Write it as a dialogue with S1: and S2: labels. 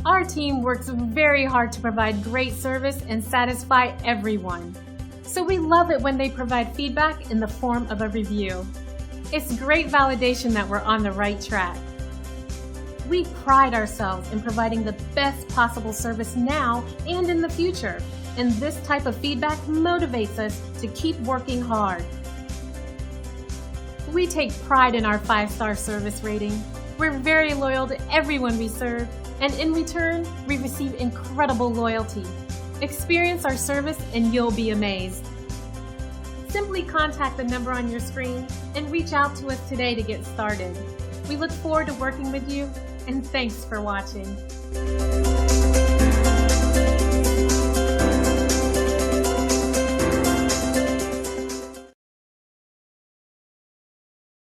S1: Our team works very hard to provide great service and satisfy everyone. So we love it when they provide feedback in the form of a review. It's great validation that we're on the right track. We pride ourselves in providing the best possible service now and in the future, and this type of feedback motivates us to keep working hard. We take pride in our 5-star service rating. We're very loyal to everyone we serve, and in return, we receive incredible loyalty. Experience our service and you'll be amazed. Simply contact the number on your screen and reach out to us today to get started. We look forward to working with you, and thanks for watching.